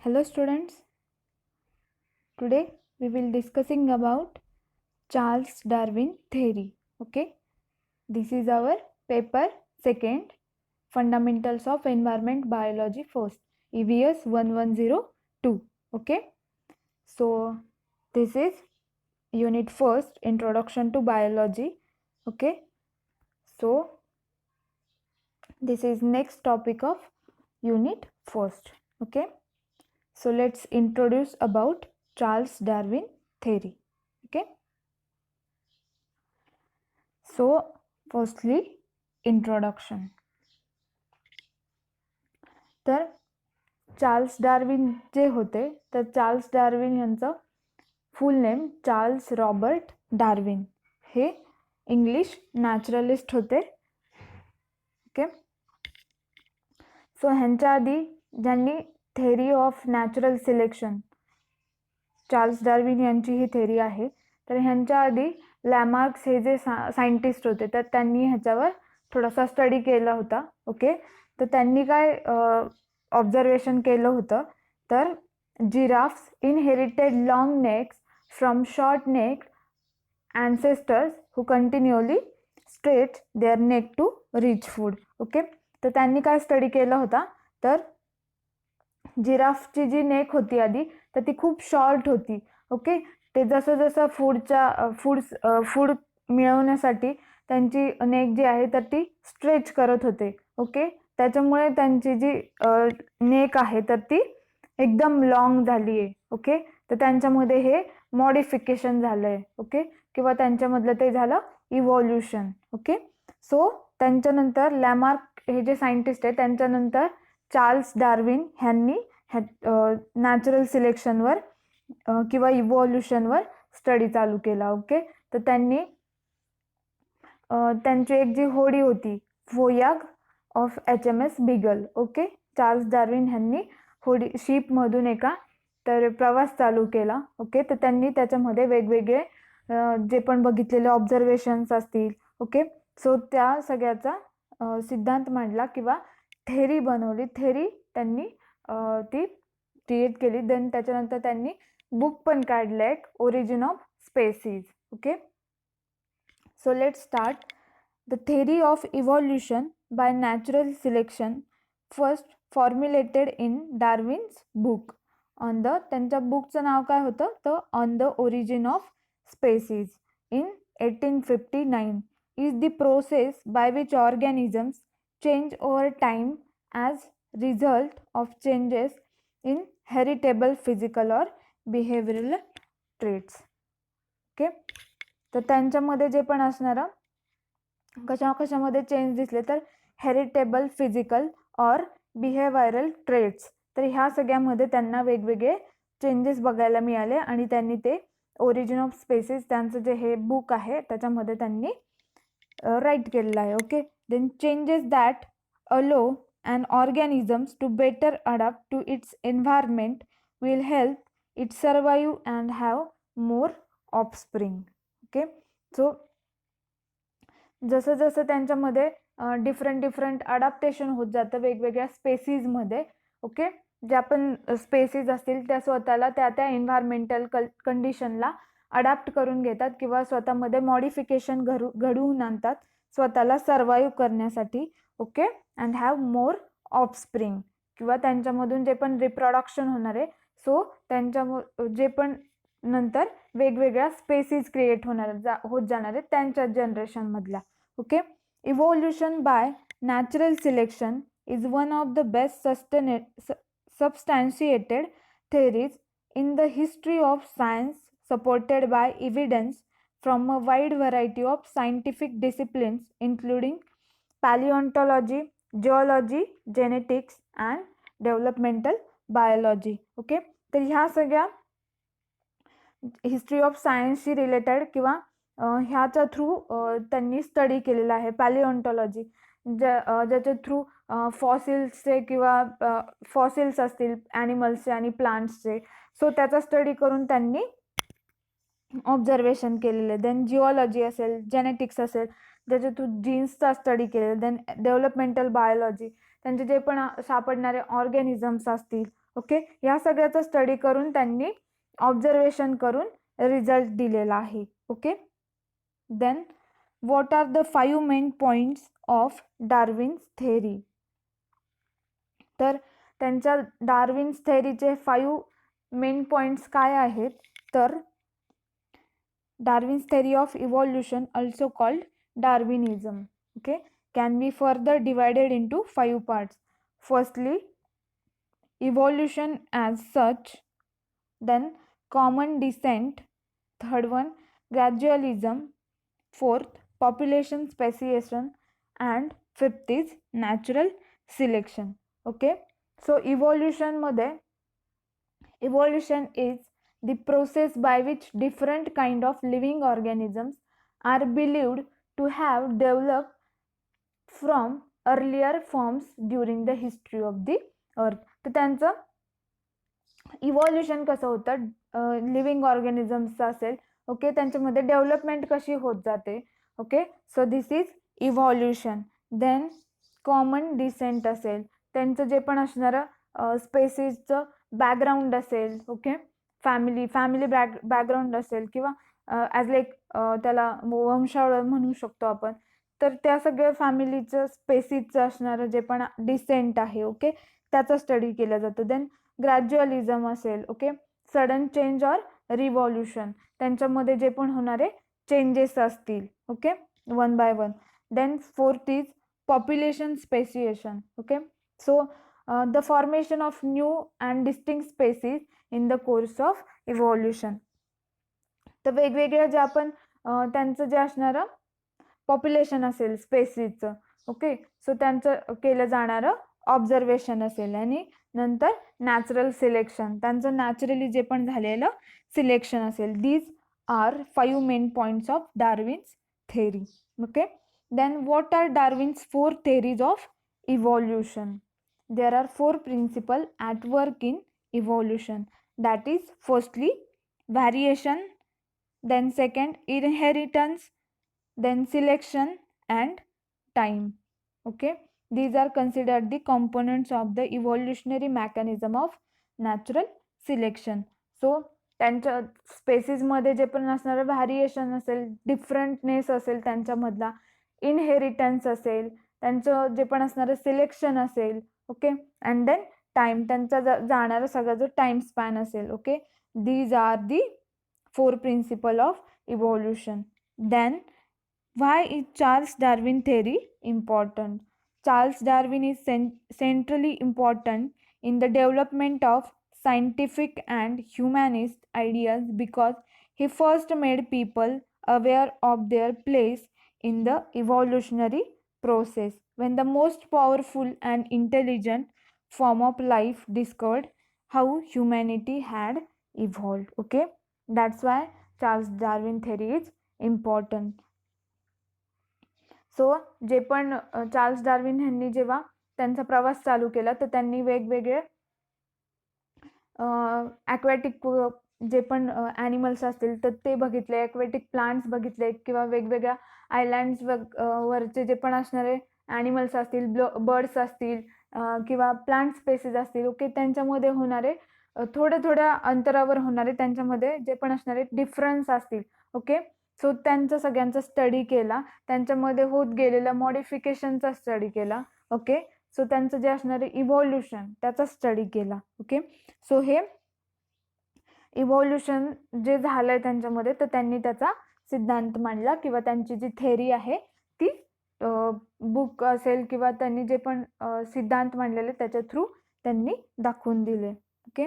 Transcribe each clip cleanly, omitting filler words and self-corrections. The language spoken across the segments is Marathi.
Hello students, today we will discussing about Charles Darwin theory. Okay, this is our paper second, Fundamentals of Environment Biology first, EVS 1102. Okay, so this is unit first, Introduction to Biology. Okay, so this is next topic of unit first. Okay, so let's introduce about Charles Darwin theory. Okay, so firstly introduction. तर चार्ल्स डार्विन जे होते तर चार्ल्स डार्विन यांचं फुल नेम चार्ल्स रॉबर्ट डार्विन, हे इंग्लिश नॅचरलिस्ट होते. ओके, सो ह्यांच्या आधी ज्यांनी theory of natural selection, Charles Darwin यांची ही थेअरी आहे. तर ह्यांच्या आधी लॅमार्क्स हे जे सायंटिस्ट होते तर त्यांनी ह्याच्यावर थोडासा स्टडी केला होता. ओके, तर त्यांनी काय ऑब्झर्वेशन केलं होतं, तर giraffes inherited long next from short neck ancestors who continually stretch their neck to reach food. Okay, तर त्यांनी काय स्टडी केला होता, तर जिराफची जी नेक होती आधी तर ती खूप शॉर्ट होती. ओके, ते जसं जसं फूड मिळवण्यासाठी त्यांची नेक जी आहे तर ती स्ट्रेच करत होते. ओके, त्याच्यामुळे त्यांची जी नेक आहे तर ती एकदम लॉंग झाली आहे. ओके, तर त्यांच्यामध्ये हे मॉडिफिकेशन झालंय. ओके, किंवा त्यांच्यामधलं ते झालं इव्हॉल्युशन. ओके, सो त्यांच्यानंतर लॅमार्क हे जे सायंटिस्ट आहे त्यांच्यानंतर चार्ल्स डार्विन ह्यांनी नॅचरल सिलेक्शनवर किंवा इव्हॉल्युशनवर स्टडी चालू केला. ओके, तर त्यांनी त्यांची एक जी होडी होती voyage of HMS Beagle. Okay, Charles Darwin ह्यांनी होडी शिपमधून एका तर प्रवास चालू केला. ओके, तर त्यांनी त्याच्यामध्ये वेगवेगळे जे पण बघितलेले ऑब्झर्वेशन्स असतील. ओके, सो त्या सगळ्याचा सिद्धांत मांडला किंवा थेअरी बनवली. थेअरी त्यांनी ती क्रिएट केली. देन त्याच्यानंतर त्यांनी बुक पण काढलं एक, origin of species. Okay, so let start. The theory of evolution by natural selection first formulated in Darwin's book on the, त्यांच्या बुकचं नाव काय होतं, तर on the origin of species in 1859 is the process by which organisms change over time as result of changes in heritable physical or behavioral traits. Okay, तर त्यांच्यामध्ये जे पण असणारं कशामध्ये चेंज दिसले तर हेरिटेबल फिजिकल और बिहेवियरल ट्रेट्स, तर ह्या सगळ्यामध्ये त्यांना वेगवेगळे चेंजेस बघायला मिळाले आणि त्यांनी ते ओरिजिन ऑफ स्पेसीज त्यांचं जे हे बुक आहे त्याच्यामध्ये त्यांनी राईट केलेलं आहे. Okay, then changes that allow and organisms to better adapt to its environment will help it survive and have more offspring. Okay, so जसं जसं त्यांच्यामध्ये डिफरंट अडॅप्टेशन होत जातं वेगवेगळ्या स्पेसीजमध्ये. ओके, ज्या पण स्पेसीज असतील त्या स्वतःला त्या एन्व्हायरमेंटल कंडिशनला अडॅप्ट करून घेतात किंवा स्वतःमध्ये मॉडिफिकेशन घडवून आणतात स्वतःला सर्वाईव्ह करण्यासाठी. Okay, and have more offspring, किंवा त्यांच्यामधून जे पण रिप्रोडक्शन होणार आहे सो त्यांच्या जे पण नंतर वेगवेगळ्या स्पेसीज क्रिएट होत जाणार आहेत त्यांच्या जनरेशनमधल्या. Okay, evolution by natural selection is one of the best substantiated theories in the history of science, supported by evidence from a wide variety of scientific disciplines including paleontology, geology, genetics and developmental biology. Okay, तर ह्या सगळ्या हिस्ट्री ऑफ सायन्सशी रिलेटेड किंवा ह्याच्या थ्रू त्यांनी स्टडी केलेला आहे. पॅलिओन्टॉलॉजी ज्याच्या थ्रू फॉसिल्सचे किंवा फॉसिल्स असतील ॲनिमल्सचे आणि प्लांट्सचे, सो त्याचा स्टडी करून त्यांनी ऑब्झर्वेशन केलेले. देन जिओलॉजी असेल, जेनेटिक्स असेल ज्याच्या थ्रू जीन्सचा स्टडी केलेला. देन डेव्हलपमेंटल बायोलॉजी, त्यांचे जे पण सापडणारे ऑर्गॅनिझम्स असतील. ओके, या सगळ्याचा स्टडी करून त्यांनी ऑब्झर्वेशन करून रिझल्ट दिलेला आहे. Okay, then what are the 5 main points of Darwin's theory. तर त्यांच्या डार्विन्स थेअरीचे 5 मेन पॉइंट्स काय आहेत, तर Darwin's theory of evolution, also called Darwinism, okay, can be further divided into 5 parts. Firstly, evolution as such, then common descent, third one gradualism, fourth population speciation, and fifth is natural selection. Okay, so evolution is the process by which different kind of living organisms are believed to have developed from earlier forms during the history of the earth. तर त्यांचं इव्हॉल्युशन कसं होतं, लिव्हिंग ऑर्गॅनिझम्सचं असेल, ओके, त्यांच्यामध्ये डेव्हलपमेंट कशी होत जाते. Okay, so this is evolution. Then common descent असेल, त्यांचं जे पण असणारं स्पेसिसचं बॅकग्राऊंड असेल, ओके, फॅमिली बॅकग्राऊंड असेल किंवा ॲज लाईक त्याला वंशावळ म्हणू शकतो आपण. तर त्या सगळ्या फॅमिलीचं स्पेसिसचं असणारं जे पण डिसेंट आहे, ओके, त्याचा स्टडी केला जातो. देन ग्रॅज्युअलिझम असेल, okay, sudden change or revolution, त्यांच्यामध्ये जे पण होणारे चेंजेस असतील, okay, one by one. Then fourth is population speciation. Okay, so the formation of new and distinct species in the course of evolution. तर वेगवेगळ्या जे आपण त्यांचं जे असणारं पॉप्युलेशन असेल स्पेसिसचं, ओके, सो त्यांचं केलं जाणारं ऑब्झर्वेशन असेल, आणि नंतर नॅचरल सिलेक्शन, त्यांचं नॅचरली जे पण झालेलं सिलेक्शन असेल. These are 5 main points of Darwin's theory. Okay, then what are Darwin's 4 theories of evolution. There are 4 principles at work in evolution. That is, firstly, variation, then second, inheritance, then selection and time. Okay, these are considered the components of the evolutionary mechanism of natural selection. So त्यांच्या स्पेसिसमध्ये जे पण असणारं व्हॅरिएशन असेल, डिफरंटनेस असेल त्यांच्यामधला, इनहेरिटन्स असेल, त्यांचं जे पण असणारं सिलेक्शन असेल, ओके, अँड देन टाइम, त्यांचा जाणारा सगळा जो टाइम स्पॅन असेल. Okay, these are the 4 principle of evolution. Then why is Charles Darwin theory important. Charles Darwin is centrally important in the development of scientific and humanist ideas because he first made people aware of their place in the evolutionary process when the most powerful and intelligent form of life discovered how humanity had evolved. Okay, that's why Charles Darwin theory is important. So जे पण चार्ल्स डार्विन यांनी जेव्हा त्यांचा प्रवास चालू केला, तर त्यांनी वेगवेगळे ॲक्वॅटिक जे पण ॲनिमल्स असतील तर ते बघितले, ॲक्वॅटिक प्लांट्स बघितले, किंवा वेगवेगळ्या आयलँड्स वरचे जे पण असणारे ॲनिमल्स असतील, बर्ड्स असतील, किंवा प्लांट स्पेसिस असतील, ओके, त्यांच्यामध्ये होणारे थोड्या अंतरावर होणारे त्यांच्यामध्ये जे पण असणारे डिफरन्स असतील, ओके, सो त्यांचा सगळ्यांचा स्टडी केला, त्यांच्यामध्ये होत गेलेल्या मॉडिफिकेशनचा स्टडी केला. ओके, सो त्यांचं जे असणारे इव्हॉल्युशन त्याचा स्टडी केला. ओके, सो हे इव्हॉल्युशन जे झालंय त्यांच्यामध्ये, तर त्यांनी त्याचा सिद्धांत मांडला, किंवा त्यांची जी थेअरी आहे ती बुक असेल किंवा त्यांनी जे पण सिद्धांत मांडलेले त्याच्या थ्रू त्यांनी दाखवून दिले. Okay,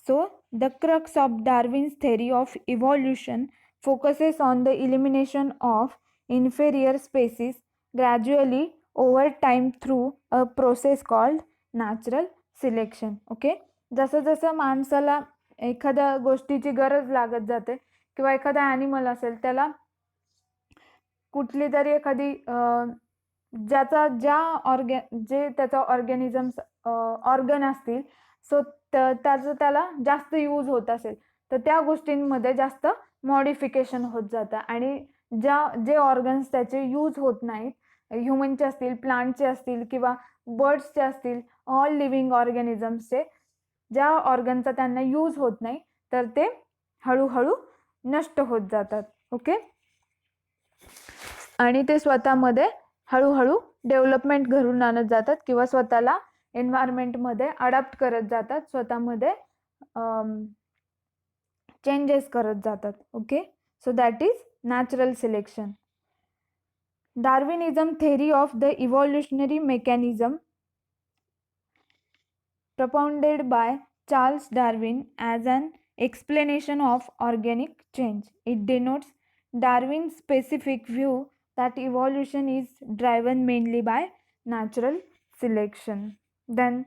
so the crux of Darwin's theory of evolution focuses on the elimination of inferior species gradually over time through a process called natural selection. Okay, जसं जसं माणसाला एखाद्या गोष्टीची गरज लागत जाते, किंवा एखादा ॲनिमल असेल त्याला कुठली तरी एखादी जे त्याचा ऑर्गॅनिझम्स ऑर्गन असतील, सो त्याचं त्याला जास्त यूज होत असेल, तर त्या गोष्टींमध्ये जास्त मॉडिफिकेशन होत जातं, आणि जे ऑर्गन्स त्याचे यूज होत नाहीत, ह्युमनचे असतील, प्लांटचे असतील किंवा बर्ड्सचे असतील, ऑल लिव्हिंग ऑर्गॅनिझम्सचे ज्या ऑर्गनचा त्यांना यूज होत नाही तर ते हळूहळू नष्ट होत जातात. ओके, आणि ते स्वतःमध्ये हळूहळू डेव्हलपमेंट घडवून आणत जातात किंवा स्वतःला एन्व्हायरमेंटमध्ये अडॅप्ट करत जातात, स्वतःमध्ये चेंजेस करत जातात. Okay, so that is natural selection. Darwinism theory of the evolutionary mechanism propounded by Charles Darwin as an explanation of organic change. It denotes Darwin's specific view that evolution is driven mainly by natural selection. Then,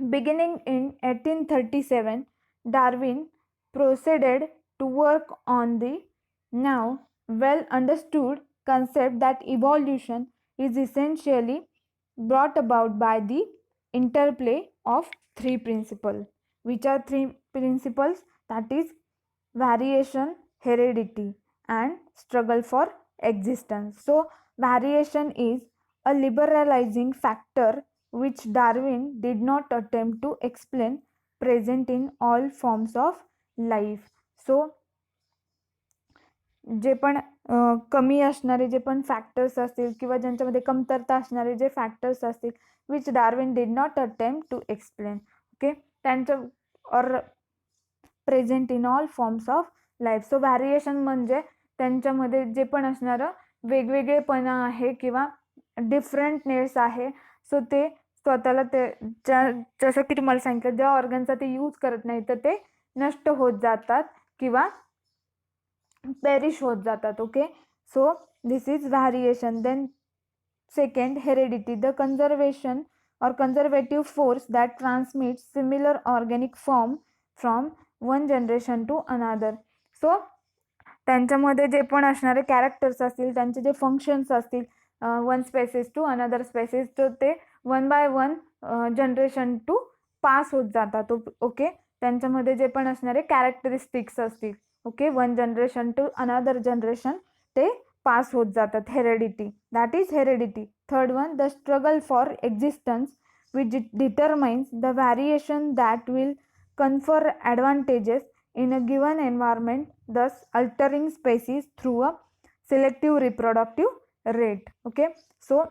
beginning in 1837, Darwin proceeded to work on the now well understood concept that evolution is essentially brought about by the interplay of three principles. Which are three principles? That is variation, heredity, and struggle for existence. So variation is a liberalizing factor which Darwin did not attempt to explain, present in all forms of life. So जे पण कमी असणारे जे पण फॅक्टर्स असतील किंवा ज्यांच्यामध्ये कमतरता असणारे जे फॅक्टर्स असतील which Darwin did not attempt to explain. Okay, त्यांच्या or present in all forms of life. So variation म्हणजे त्यांच्यामध्ये जे पण असणारं वेगवेगळेपणा आहे किंवा डिफरंटनेस आहे. सो ते स्वतःला ते जसं की तुम्हाला सांगितलं ज्या ऑर्गनचा ते यूज करत नाही तर ते नष्ट होत जातात किंवा पेरिश होत जातात. Okay, so this is variation. Then second, heredity, the conservation or conservative force that transmits similar organic form from one generation to another. So त्यांच्यामध्ये जे पण असणारे कॅरेक्टर्स असतील, त्यांचे जे फंक्शन्स असतील, one species to another species, तर ते one by one generation to pass होत जातात. ओके, त्यांच्यामध्ये जे पण असणारे कॅरेक्टरिस्टिक्स असतील, okay, one generation to another generation ते पास होत जातात. Heredity, that is heredity. Third one, the struggle for existence which determines the variation that will confer advantages in a given environment, thus altering species through a selective reproductive rate. Okay, so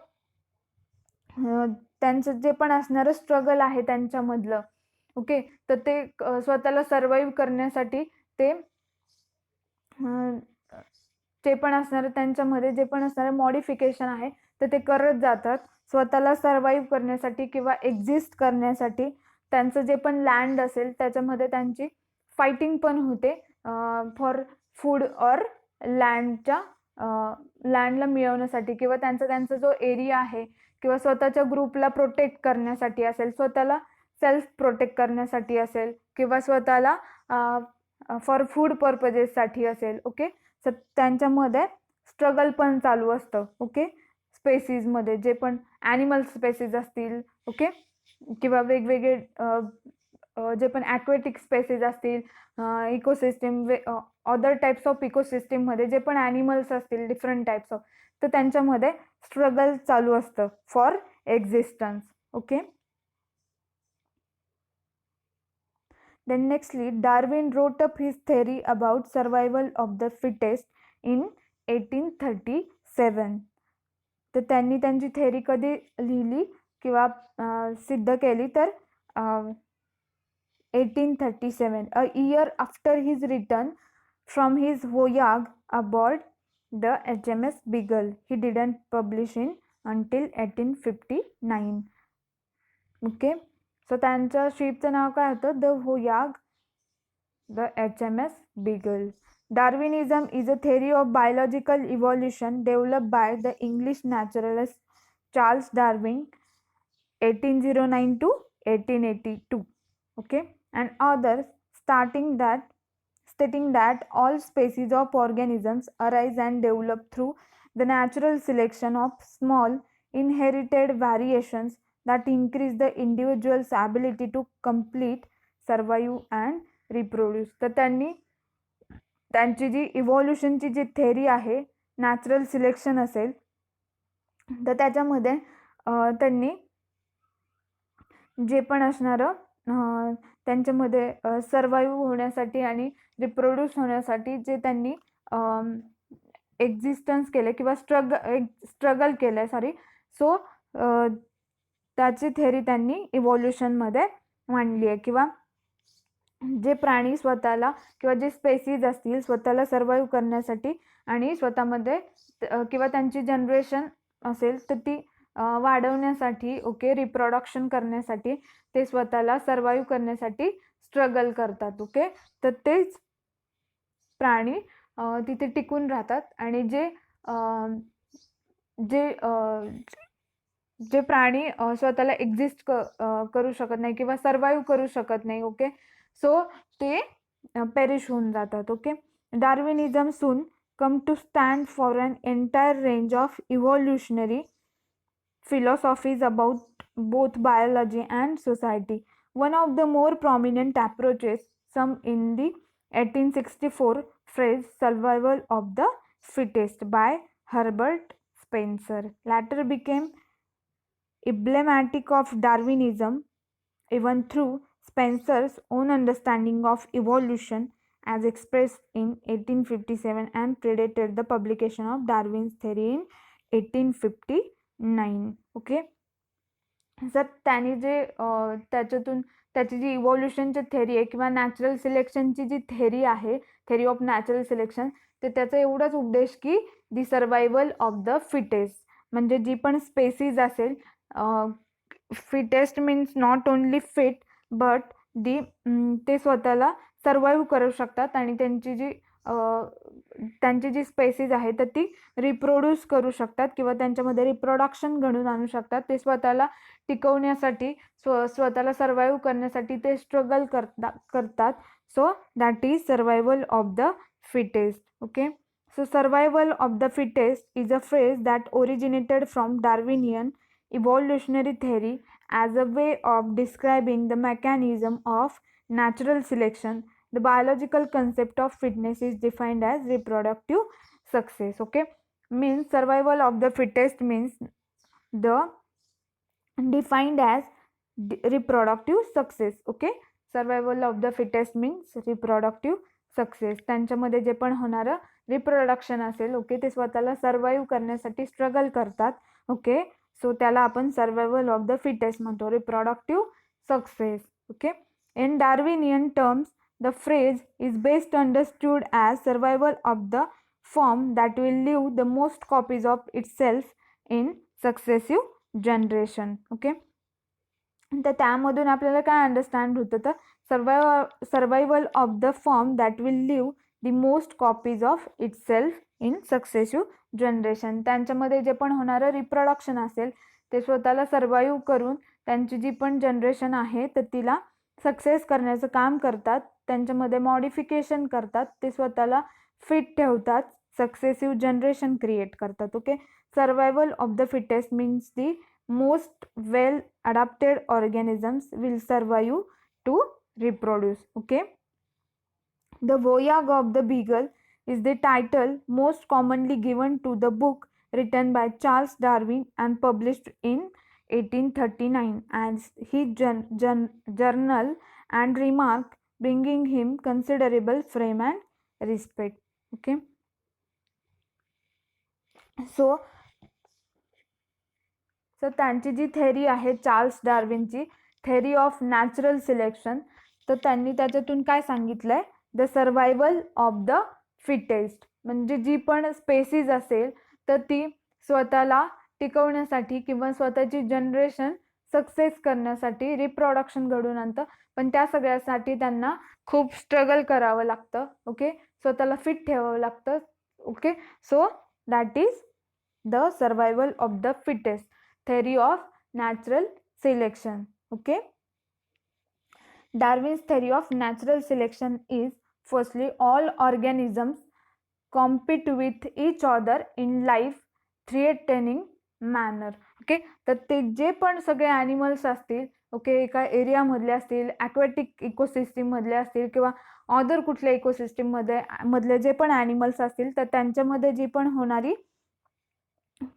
त्यांचं जे पण असणारं स्ट्रगल आहे त्यांच्यामधलं, ओके, तर ते स्वतःला सर्वाईव्ह करण्यासाठी ते जे पण असणारं त्यांच्यामध्ये जे पण असणारं मॉडिफिकेशन आहे तर ते करत जातात स्वतःला सर्वाईव्ह करण्यासाठी किंवा एक्झिस्ट करण्यासाठी. त्यांचं जे पण लँड असेल त्याच्यामध्ये त्यांची फायटिंग पण होते फॉर फूड ऑर लँडला मिळवण्यासाठी किंवा त्यांचा जो एरिया आहे किंवा स्वतःच्या ग्रुपला प्रोटेक्ट करण्यासाठी असेल, स्वतःला सेल्फ प्रोटेक्ट करण्यासाठी असेल किंवा स्वतःला फॉर फूड पर्पजेससाठी असेल. ओके, सो त्यांच्यामध्ये स्ट्रगल पण चालू असतं. ओके, स्पेसीजमध्ये जे पण ॲनिमल स्पेसीज असतील, ओके, किंवा वेगवेगळे जे पण ॲक्वेटिक स्पेसीज असतील, इकोसिस्टीम, अदर टाईप्स ऑफ इकोसिस्टीममध्ये जे पण ॲनिमल्स असतील डिफरंट टाईप्स ऑफ, तर त्यांच्यामध्ये स्ट्रगल चालू असतं for existence. Okay, then nextly Darwin wrote up his theory about survival of the fittest in 1837. तर त्यांनी त्यांची थेअरी कधी लिहिली किंवा सिद्ध केली तर 1837, a year after his return from his voyage aboard the HMS Beagle. He didn't publish in until 1859. Okay, so त्यांच्या शिपचं नाव काय होतं? The voyage the HMS Beagle. Darwinism is a theory of biological evolution developed by the English naturalist Charles Darwin 1809 to 1882. Okay, and others stating that all species of organisms arise and develop through the natural selection of small inherited variations that increase the individual's ability to complete, survive and reproduce. तर त्यांची जी इव्हॉल्युशनची जी थेअरी आहे, नॅचरल सिलेक्शन असेल, तर त्याच्यामध्ये त्यांनी जे पण असणारं त्यांच्यामध्ये सर्वाईव्ह होण्यासाठी आणि रिप्रोड्यूस होण्यासाठी जे त्यांनी एक्झिस्टन्स केले किंवा स्ट्रगल केलं सॉरी. सो त्याची थेरी त्यांनी इव्हॉल्युशनमध्ये मांडली आहे. किंवा जे प्राणी स्वतःला किंवा जे स्पेसीज असतील स्वतःला सर्वाईव्ह करण्यासाठी आणि स्वतःमध्ये किंवा त्यांची जनरेशन असेल तर ती वाढवण्यासाठी ओके रिप्रोडक्शन करण्यासाठी ते स्वतःला सर्वाईव्ह करण्यासाठी स्ट्रगल करतात. ओके, तर तेच प्राणी तिथे टिकून राहतात. आणि जे जे जे प्राणी स्वतःला एक्झिस्ट करू शकत नाही किंवा सर्वाईव्ह करू शकत नाही ओके, सो ते पेरिश होऊन जातात. Okay, Darwinism soon come to stand for an entire range of evolutionary philosophies about both biology and society. One of the more prominent approaches, some in the 1864 phrase survival of the fittest by Herbert Spencer, later became emblematic of Darwinism, even through Spencer's own understanding of evolution as expressed in 1857 and predated the publication of Darwin's theory in 1859. Okay, जर त्यांनी जे त्याच्यातून त्याची जी इव्हॉल्युशनची थेरी आहे किंवा नॅचरल सिलेक्शनची जी थेरी आहे, थेरी ऑफ नॅचरल सिलेक्शन, तर त्याचा एवढाच उद्देश की दी सर्वायवल ऑफ द फिटेस्ट, म्हणजे जी पण स्पेसीज असेल, fittest means not only fit but the ते स्वतःला सर्वाईव्ह करू शकतात आणि त्यांची जी स्पेसीज आहे तर ती रिप्रोड्यूस करू शकतात किंवा त्यांच्यामध्ये रिप्रोडक्शन घडून आणू शकतात. ते स्वतःला टिकवण्यासाठी स्वतःला सर्वाईव्ह करण्यासाठी ते स्ट्रगल करतात. So that is survival of the fittest. Okay, so survival of the fittest is a phrase that originated from Darwinian evolutionary theory as a way of describing the mechanism of natural selection. The biological concept of fitness is defined as reproductive success. Okay, means survival of the fittest means the defined as reproductive success. Okay, survival of the fittest means reproductive success. त्यांच्यामध्ये जे पण होणारं रिप्रोडक्शन असेल ओके, ते स्वतःला सर्वाईव्ह करण्यासाठी स्ट्रगल करतात. ओके, सो त्याला आपण सर्वायवल ऑफ द फिटेस्ट म्हणतो, reproductive success. Okay, in Darwinian terms the phrase is best understood as survival of the form that will leave the most copies of itself in successive generation. Okay, तर त्यामधून आपल्याला काय अंडरस्टँड होतं, तर survival of the form that will leave the most copies of itself in successive generation. त्यांच्यामध्ये जे पण होणारं रिप्रोडक्शन असेल ते स्वतःला सर्वाईव्ह करून त्यांची जी पण जनरेशन आहे तर तिला सक्सेस करण्याचं काम करतात. त्यांच्यामध्ये मॉडिफिकेशन करतात, ते स्वतःला फिट ठेवतात, सक्सेसिव्ह जनरेशन क्रिएट करतात. Okay, survival of the fittest means the most well adapted organisms will survive to reproduce. Okay, The Voyage of the Beagle is the title most commonly given to the book written by Charles Darwin and published in 1839 as his journal and remark, bringing him considerable fame and respect. Okay, so त्यांची जी थेरी आहे चार्ल्स डार्विनची थेरी ऑफ नॅचरल सिलेक्शन, तर त्यांनी त्याच्यातून काय सांगितलंय, the survival of the fittest, म्हणजे जी पण स्पेसीज असेल तर ती स्वतःला टिकवण्यासाठी किंवा स्वतःची जनरेशन सक्सेस करण्यासाठी रिप्रोडक्शन घडून आणतं, पण त्या सगळ्यासाठी त्यांना खूप स्ट्रगल करावं लागतं. ओके, स्वतःला फिट ठेवावं लागतं. Okay, so that is the survival of the fittest, theory of natural selection. Okay, Darwin's theory of natural selection is firstly all organisms compete with each other in life threatening manner. Okay, तर ते जे पण सगळे ॲनिमल्स असतील ओके, एका एरियामधले असतील, ॲक्वॅटिक इकोसिस्टीम मधले असतील किंवा अदर कुठल्या इकोसिस्टीम मधले जे पण ॲनिमल्स असतील तर त्यांच्यामध्ये जी पण होणारी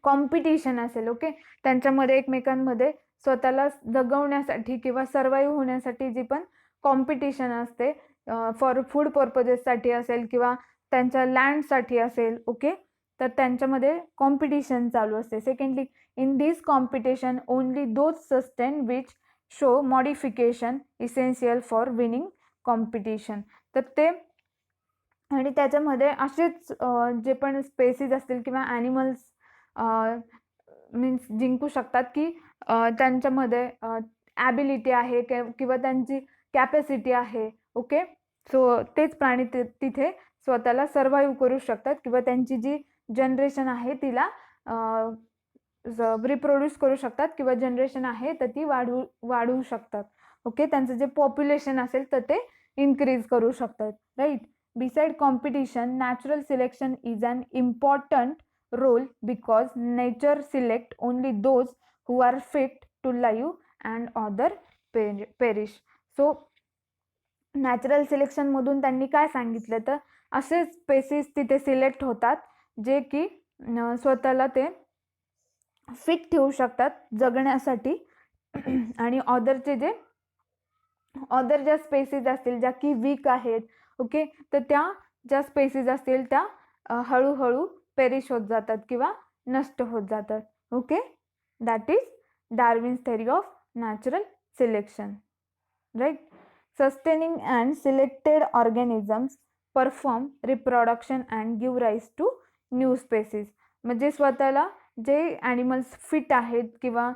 कॉम्पिटिशन असेल ओके, त्यांच्यामध्ये एकमेकांमध्ये स्वतःला जगवण्यासाठी किंवा सर्वाईव्ह होण्यासाठी जी पण कॉम्पिटिशन असते, फॉर फूड पर्पजेससाठी असेल किंवा त्यांच्या लँडसाठी असेल, ओके, तर त्यांच्यामध्ये कॉम्पिटिशन चालू असते. Secondly, in this competition only those sustain which show modification essential for winning competition. तर ते आणि त्याच्यामध्ये असेच जे पण स्पेसीज असतील किंवा ॲनिमल्स मीन्स जिंकू शकतात की त्यांच्यामध्ये ॲबिलिटी आहे किंवा त्यांची कॅपॅसिटी आहे, ओके. सो तेच प्राणी तिथे स्वतःला सर्वाईव्ह करू शकतात किंवा त्यांची जी जनरेशन आहे तिला रिप्रोड्यूस करू शकतात किंवा जनरेशन आहे तर ती वाढवू शकतात, ओके. त्यांचं जे पॉप्युलेशन असेल तर ते इन्क्रीज करू शकतात, right. Beside competition, natural selection is an important role because nature select only those who are fit to live and other perish. So natural selection मधून त्यांनी काय सांगितलं तर असे स्पेसीस तिथे सिलेक्ट होतात जे की स्वतःला ते फिट ठेवू शकतात जगण्यासाठी आणि अदर ज्या स्पेसीज असतील ज्या की वीक आहेत, ओके, तर त्या ज्या स्पेसीज असतील त्या हळूहळू पेरिश होत जातात किंवा नष्ट होत जातात, okay. That is Darwin's theory of natural selection, right. Sustaining and selected organisms perform reproduction and give rise to new species. म्हणजे स्वतःला जे ॲनिमल्स फिट आहेत किंवा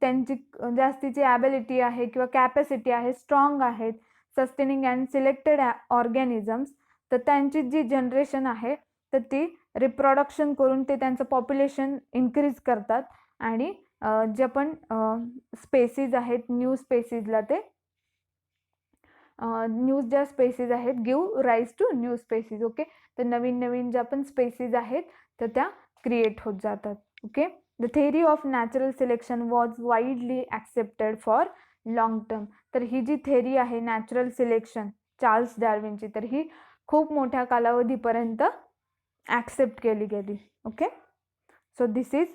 त्यांची जास्तीची ॲबिलिटी आहे किंवा कॅपॅसिटी आहे, स्ट्रॉंग आहेत, सस्टेनिंग अँड सिलेक्टेड ऑर्गॅनिझम्स, तर त्यांची जी जनरेशन आहे तर ती रिप्रोडक्शन करून ते त्यांचं पॉप्युलेशन इन्क्रीज करतात आणि जे पण स्पेसीज आहेत न्यू स्पेसीजला ते ज्या स्पेसीज आहेत give rise to new species, okay. तर नवीन नवीन ज्या पण स्पेसीज आहेत तर त्या क्रिएट होत जातात, okay. The theory of natural selection was widely accepted for long term. तर ही जी थेअरी आहे नॅचरल सिलेक्शन चार्ल्स डार्विनची, तर ही खूप मोठ्या कालावधीपर्यंत ॲक्सेप्ट केली गेली, okay. So this is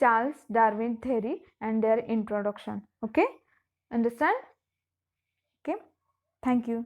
Charles Darwin theory and their introduction, okay. Understand? Okay. Thank you.